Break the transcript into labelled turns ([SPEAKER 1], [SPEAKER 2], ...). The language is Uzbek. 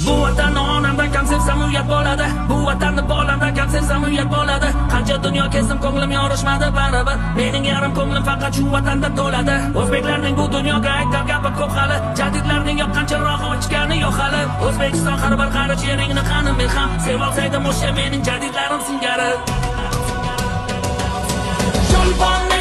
[SPEAKER 1] Bu vatanni onamdan kam sevsam uyat bo'ladi. Bu vatanni bolamdan kam sevsam uyat bo'ladi. Qancha dunyo kezdim ko'nglim yorishmadi baribir. Mening yarim ko'nglim faqat shu vatanda to'ladi. O'zbeklarning bu dunyoga aytgan gapi ko'p hali. Jadidlarning yoqqancharoq ichgani yo'q hali. O'zbekiston har bir qarich yeringni qanim men ham sevolsaydim o'sha mening jadidlarim singari. Jonbon